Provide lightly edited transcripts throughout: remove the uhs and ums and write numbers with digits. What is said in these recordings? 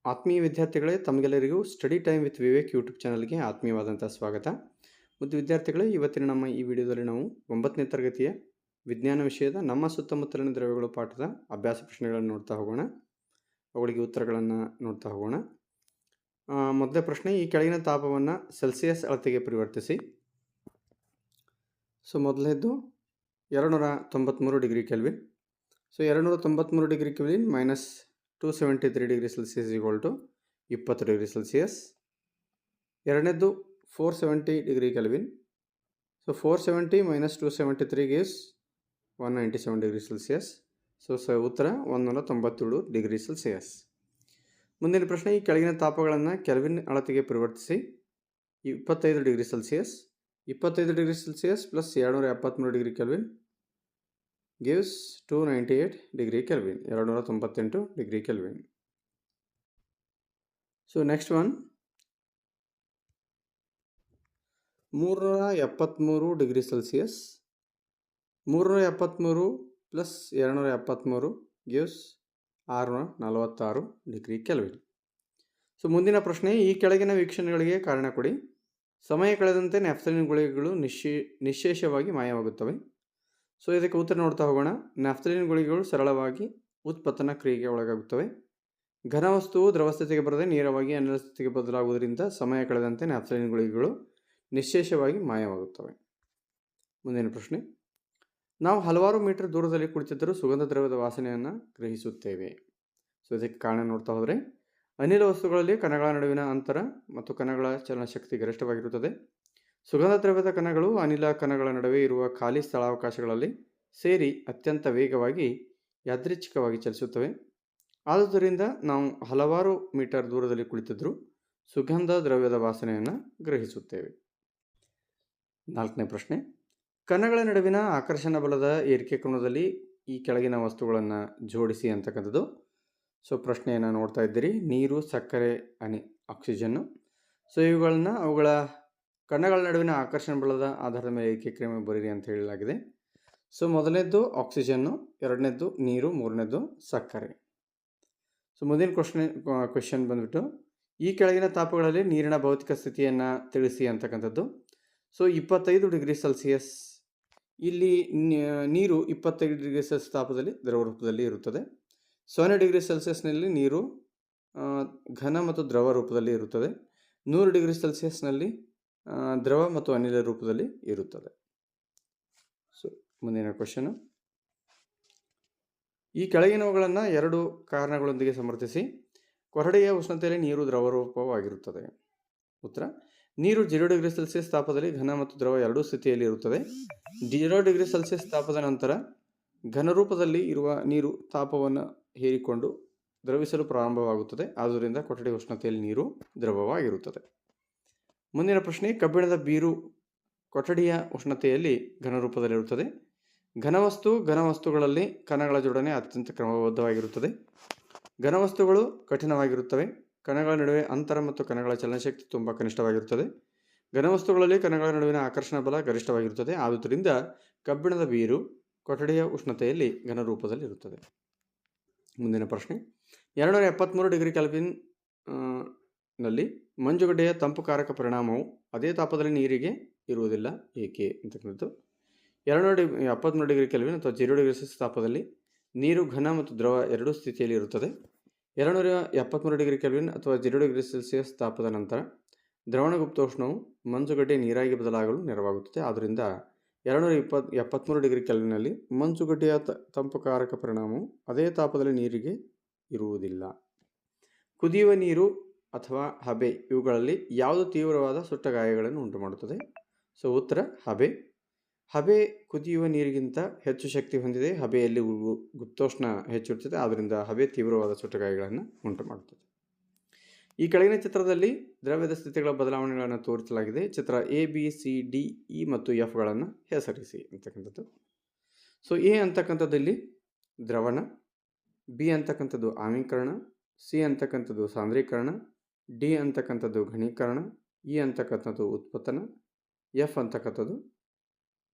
ಆತ್ಮೀಯ ವಿದ್ಯಾರ್ಥಿಗಳೇ, ತಮಗೆಲ್ಲರಿಗೂ study time with Vivek YouTube ಚಾನಲ್ಗೆ ಆತ್ಮೀಯವಾದಂಥ ಸ್ವಾಗತ. ಮತ್ತು ವಿದ್ಯಾರ್ಥಿಗಳೇ, ಇವತ್ತಿನ ನಮ್ಮ ಈ ವಿಡಿಯೋದಲ್ಲಿ ನಾವು 9ನೇ ತರಗತಿಯ ವಿಜ್ಞಾನ ವಿಷಯದ ನಮ್ಮ ಸುತ್ತಮುತ್ತಲಿನ ದ್ರವ್ಯಗಳು ಪಾಠದ ಅಭ್ಯಾಸ ಪ್ರಶ್ನೆಗಳನ್ನು ನೋಡ್ತಾ ಹೋಗೋಣ. ಅವುಗಳಿಗೆ ಉತ್ತರಗಳನ್ನು ನೋಡ್ತಾ ಹೋಗೋಣ. ಮೊದಲನೇ ಪ್ರಶ್ನೆ, ಈ ಕೆಳಗಿನ ತಾಪವನ್ನು ಸೆಲ್ಸಿಯಸ್ ಅಳತೆಗೆ ಪರಿವರ್ತಿಸಿ. ಸೊ ಮೊದಲನೇದು 293 degree kelvin. So 293 degree kelvin minus 273 degree Celsius equal to 20 degree Celsius. ಎರಡನೇದು 470 degree kelvin. So 470 minus 273 gives 197 degree Celsius. So ಉತ್ತರ 197 ಡಿಗ್ರಿ ಸೆಲ್ಸಿಯಸ್. ಮುಂದಿನ ಪ್ರಶ್ನೆ, ಈ ಕೆಳಗಿನ ತಾಪಗಳನ್ನು ಕೆಲ್ವಿನ್ ಅಳತೆಗೆ ಪರಿವರ್ತಿಸಿ. 25 degree Celsius. 25 degree Celsius plus 273 degree kelvin gives 298 degree kelvin, 298 degree kelvin. So next one, 373 degree Celsius. 373 plus 273 gives 646 degree kelvin. So ಮುಂದಿನ ಪ್ರಶ್ನೆ, ಈ ಕೆಳಗಿನ ವೀಕ್ಷಣೆಗಳಿಗೆ ಕಾರಣ ಕೊಡಿ. ಸಮಯ ಕಳೆದಂತೆ ನ್ಯಾಫ್ಥಲಿನ್ ಗುಳಿಗೆಗಳು ನಿಶ್ಶೇಷವಾಗಿ ಮಾಯವಾಗುತ್ತವೆ. ಸೊ ಇದಕ್ಕೆ ಉತ್ತರ ನೋಡ್ತಾ ಹೋಗೋಣ. ನ್ಯಾಫ್ಥಲಿನ್ ಗುಳಿಗೆಗಳು ಸರಳವಾಗಿ ಉತ್ಪತ್ತನ ಕ್ರಿಯೆಗೆ ಒಳಗಾಗುತ್ತವೆ. ಘನವಸ್ತುವು ದ್ರವಸ್ಥಿತಿಗೆ ಬರದೆ ನೇರವಾಗಿ ಅನಿಲ ಸ್ಥಿತಿಗೆ ಬದಲಾಗುವುದರಿಂದ ಸಮಯ ಕಳೆದಂತೆ ನ್ಯಾಫ್ಥಲಿನ್ ಗುಳಿಗೆಗಳು ನಿಶ್ಶೇಷವಾಗಿ ಮಾಯವಾಗುತ್ತವೆ. ಮುಂದಿನ ಪ್ರಶ್ನೆ, ನಾವು ಹಲವಾರು ಮೀಟರ್ ದೂರದಲ್ಲಿ ಕುಳಿತಿದ್ದರೂ ಸುಗಂಧ ದ್ರವ್ಯದ ವಾಸನೆಯನ್ನು ಗ್ರಹಿಸುತ್ತೇವೆ. ಸೊ ಇದಕ್ಕೆ ಕಾರಣ ನೋಡ್ತಾ ಹೋದರೆ, ಅನಿಲ ವಸ್ತುಗಳಲ್ಲಿ ಕಣಗಳ ನಡುವಿನ ಅಂತರ ಮತ್ತು ಕಣಗಳ ಚಲನಶಕ್ತಿ ಗರಿಷ್ಠವಾಗಿರುತ್ತದೆ. ಸುಗಂಧ ದ್ರವ್ಯದ ಕಣಗಳು ಅನಿಲ ಕಣಗಳ ನಡುವೆ ಇರುವ ಖಾಲಿ ಸ್ಥಳಾವಕಾಶಗಳಲ್ಲಿ ಸೇರಿ ಅತ್ಯಂತ ವೇಗವಾಗಿ ಯಾದೃಚ್ಛಿಕವಾಗಿ ಚಲಿಸುತ್ತವೆ. ಆದುದರಿಂದ ನಾವು ಹಲವಾರು ಮೀಟರ್ ದೂರದಲ್ಲಿ ಕುಳಿತಿದ್ದರೂ ಸುಗಂಧ ದ್ರವ್ಯದ ವಾಸನೆಯನ್ನು ಗ್ರಹಿಸುತ್ತೇವೆ. ನಾಲ್ಕನೇ ಪ್ರಶ್ನೆ, ಕಣಗಳ ನಡುವಿನ ಆಕರ್ಷಣ ಬಲದ ಏರಿಕೆ ಕೋನದಲ್ಲಿ ಈ ಕೆಳಗಿನ ವಸ್ತುಗಳನ್ನು ಜೋಡಿಸಿ ಅಂತಕ್ಕಂಥದ್ದು. ಸೊ ಪ್ರಶ್ನೆಯನ್ನು ನೋಡ್ತಾ ಇದ್ದೀರಿ. ನೀರು, ಸಕ್ಕರೆ, ಆಕ್ಸಿಜನ್ನು. ಸೊ ಇವುಗಳನ್ನು ಅವುಗಳ ಕಣಗಳ ನಡುವಿನ ಆಕರ್ಷಣ ಬಲದ ಆಧಾರದ ಮೇಲೆ ಏಕೀಕರಣ ಬರೀರಿ ಅಂತ ಹೇಳಲಾಗಿದೆ. ಸೊ ಮೊದಲನೇದ್ದು ಆಕ್ಸಿಜನ್ನು, ಎರಡನೇದ್ದು ನೀರು, ಮೂರನೇದ್ದು ಸಕ್ಕರೆ. ಸೊ ಮುಂದಿನ ಕ್ವೆಶನ್ ಬಂದ್ಬಿಟ್ಟು, ಈ ಕೆಳಗಿನ ತಾಪಗಳಲ್ಲಿ ನೀರಿನ ಭೌತಿಕ ಸ್ಥಿತಿಯನ್ನು ತಿಳಿಸಿ ಅಂತಕ್ಕಂಥದ್ದು. ಸೊ 25 ಡಿಗ್ರಿ ಸೆಲ್ಸಿಯಸ್, ಇಲ್ಲಿ ನೀರು 25 ಡಿಗ್ರಿ ಸೆಲ್ಸಿಯಸ್ ತಾಪದಲ್ಲಿ ದ್ರವ ರೂಪದಲ್ಲಿ ಇರುತ್ತದೆ. 0 ಡಿಗ್ರಿ ಸೆಲ್ಸಿಯಸ್ನಲ್ಲಿ ನೀರು ಘನ ಮತ್ತು ದ್ರವ ರೂಪದಲ್ಲಿ ಇರುತ್ತದೆ. 100 ಡಿಗ್ರಿ ಸೆಲ್ಸಿಯಸ್ನಲ್ಲಿ ದ್ರವ ಮತ್ತು ಅನಿಲ ರೂಪದಲ್ಲಿ ಇರುತ್ತದೆ. ಸೊ ಮುಂದಿನ ಕ್ವೆಶನು, ಈ ಕೆಳಗಿನವುಗಳನ್ನು 2 ಕಾರಣಗಳೊಂದಿಗೆ ಸಮರ್ಥಿಸಿ. ಕೊರಡೆಯ ಉಷ್ಣತೆಯಲ್ಲಿ ನೀರು ದ್ರವ ರೂಪವಾಗಿರುತ್ತದೆ. ಉತ್ತರ, ನೀರು 0 ಡಿಗ್ರಿ ಸೆಲ್ಸಿಯಸ್ ತಾಪದಲ್ಲಿ ಘನ ಮತ್ತು ದ್ರವ ಎರಡೂ ಸ್ಥಿತಿಯಲ್ಲಿ ಇರುತ್ತದೆ. 0 ಡಿಗ್ರಿ ಸೆಲ್ಸಿಯಸ್ ತಾಪದ ನಂತರ ಘನರೂಪದಲ್ಲಿ ಇರುವ ನೀರು ತಾಪವನ್ನು ಹೀರಿಕೊಂಡು ದ್ರವಿಸಲು ಪ್ರಾರಂಭವಾಗುತ್ತದೆ. ಆದ್ದರಿಂದ ಕೊಠಡಿ ಉಷ್ಣತೆಯಲ್ಲಿ ನೀರು ದ್ರವವಾಗಿರುತ್ತದೆ. ಮುಂದಿನ ಪ್ರಶ್ನೆ, ಕಬ್ಬಿಣದ ಬೀರು ಕೊಠಡಿಯ ಉಷ್ಣತೆಯಲ್ಲಿ ಘನರೂಪದಲ್ಲಿರುತ್ತದೆ. ಘನವಸ್ತುಗಳಲ್ಲಿ ಕಣಗಳ ಜೋಡಣೆ ಅತ್ಯಂತ ಕ್ರಮಬದ್ಧವಾಗಿರುತ್ತದೆ. ಘನವಸ್ತುಗಳು ಕಠಿಣವಾಗಿರುತ್ತವೆ. ಕಣಗಳ ನಡುವೆ ಅಂತರ ಮತ್ತು ಕಣಗಳ ಚಲನಶಕ್ತಿ ತುಂಬ ಕನಿಷ್ಠವಾಗಿರುತ್ತದೆ. ಘನವಸ್ತುಗಳಲ್ಲಿ ಕಣಗಳ ನಡುವಿನ ಆಕರ್ಷಣ ಬಲ ಗರಿಷ್ಠವಾಗಿರುತ್ತದೆ. ಆದುದರಿಂದ ಕಬ್ಬಿಣದ ಬೀರು ಕೊಠಡಿಯ ಉಷ್ಣತೆಯಲ್ಲಿ ಘನರೂಪದಲ್ಲಿರುತ್ತದೆ. ಮುಂದಿನ ಪ್ರಶ್ನೆ, 273 ಡಿಗ್ರಿ ಕೆಲ್ವಿನ್ ನಲ್ಲಿ ಮಂಜುಗಡ್ಡೆಯ ತಂಪುಕಾರಕ ಪರಿಣಾಮವು ಅದೇ ತಾಪದಲ್ಲಿ ನೀರಿಗೆ ಇರುವುದಿಲ್ಲ, ಏಕೆ ಅಂತಕ್ಕಂಥದ್ದು. 273 ಡಿಗ್ರಿ ಕೆಲ್ವಿನ್ ಅಥವಾ 0 ಡಿಗ್ರಿ ಸೆಲ್ಸಿಯಸ್ ತಾಪದಲ್ಲಿ ನೀರು ಘನ ಮತ್ತು ದ್ರವ ಎರಡೂ ಸ್ಥಿತಿಯಲ್ಲಿ ಇರುತ್ತದೆ. 273 ಡಿಗ್ರಿ ಕೆಲ್ವಿನ್ ಅಥವಾ 0 ಡಿಗ್ರಿ ಸೆಲ್ಸಿಯಸ್ ತಾಪದ ನಂತರ ದ್ರವಣ ಗುಪ್ತೋಷ್ಣವು ಮಂಜುಗಡ್ಡೆ ನೀರಾಗಿ ಬದಲಾಗಲು ನೆರವಾಗುತ್ತದೆ. ಆದ್ದರಿಂದ 273 ಡಿಗ್ರಿ ಕೆಲ್ವಿನ್ನಲ್ಲಿ ಮಂಜುಗಡ್ಡೆಯ ತಂಪುಕಾರಕ ಪರಿಣಾಮವು ಅದೇ ತಾಪದಲ್ಲಿ ನೀರಿಗೆ ಇರುವುದಿಲ್ಲ. ಕುದಿಯುವ ನೀರು ಅಥವಾ ಹಬೆ, ಇವುಗಳಲ್ಲಿ ಯಾವುದು ತೀವ್ರವಾದ ಸುಟ್ಟ ಗಾಯಗಳನ್ನು ಉಂಟು ಮಾಡುತ್ತದೆ? ಸೊ ಉತ್ತರ ಹಬೆ. ಹಬೆ ಕುದಿಯುವ ನೀರಿಗಿಂತ ಹೆಚ್ಚು ಶಕ್ತಿ ಹೊಂದಿದೆ. ಹಬೆಯಲ್ಲಿ ಗುಪ್ತೋಷ್ಣ ಹೆಚ್ಚಿರುತ್ತದೆ. ಆದ್ದರಿಂದ ಹಬೆ ತೀವ್ರವಾದ ಸುಟ್ಟ ಗಾಯಗಳನ್ನು ಉಂಟು ಮಾಡುತ್ತದೆ. ಈ ಕೆಳಗಿನ ಚಿತ್ರದಲ್ಲಿ ದ್ರವ್ಯದ ಸ್ಥಿತಿಗಳ ಬದಲಾವಣೆಗಳನ್ನು ತೋರಿಸಲಾಗಿದೆ. ಚಿತ್ರ A, B, C, D, E ಮತ್ತು ಎಫ್ಗಳನ್ನು ಹೆಸರಿಸಿ ಅಂತಕ್ಕಂಥದ್ದು. ಸೊ ಎ ಅಂತಕ್ಕಂಥದ್ದಲ್ಲಿ ದ್ರವಣ, ಬಿ ಅಂತಕ್ಕಂಥದ್ದು ಆಮ್ಲೀಕರಣ, ಸಿ ಅಂತಕ್ಕಂಥದ್ದು ಸಾಂದ್ರೀಕರಣ, ಡಿ ಅಂತಕ್ಕಂಥದ್ದು ಘನೀಕರಣ, ಇ ಅಂತಕ್ಕಂಥದ್ದು ಉತ್ಪತ್ತನ, ಎಫ್ ಅಂತಕ್ಕಂಥದ್ದು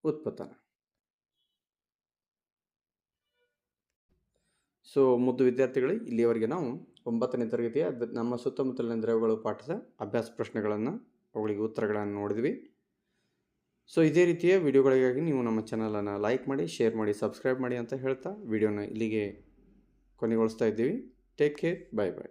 ಉತ್ಪತ್ತನ. ಸೊ ಮುದ್ದು ವಿದ್ಯಾರ್ಥಿಗಳೇ, ಇಲ್ಲಿಯವರೆಗೆ ನಾವು 9ನೇ ತರಗತಿಯ ನಮ್ಮ ಸುತ್ತಮುತ್ತಲಿನ ದ್ರವ್ಯಗಳು ಪಾಠದ ಅಭ್ಯಾಸ ಪ್ರಶ್ನೆಗಳನ್ನು ಅವುಗಳಿಗೆ ಉತ್ತರಗಳನ್ನು ನೋಡಿದ್ವಿ. ಸೊ ಇದೇ ರೀತಿಯ ವಿಡಿಯೋಗಳಿಗಾಗಿ ನೀವು ನಮ್ಮ ಚಾನಲನ್ನು ಲೈಕ್ ಮಾಡಿ, ಶೇರ್ ಮಾಡಿ, ಸಬ್ಸ್ಕ್ರೈಬ್ ಮಾಡಿ ಅಂತ ಹೇಳ್ತಾ ವಿಡಿಯೋನ ಇಲ್ಲಿಗೆ ಕೊನೆಗೊಳಿಸ್ತಾ ಇದ್ದೀವಿ. Take care, bye bye.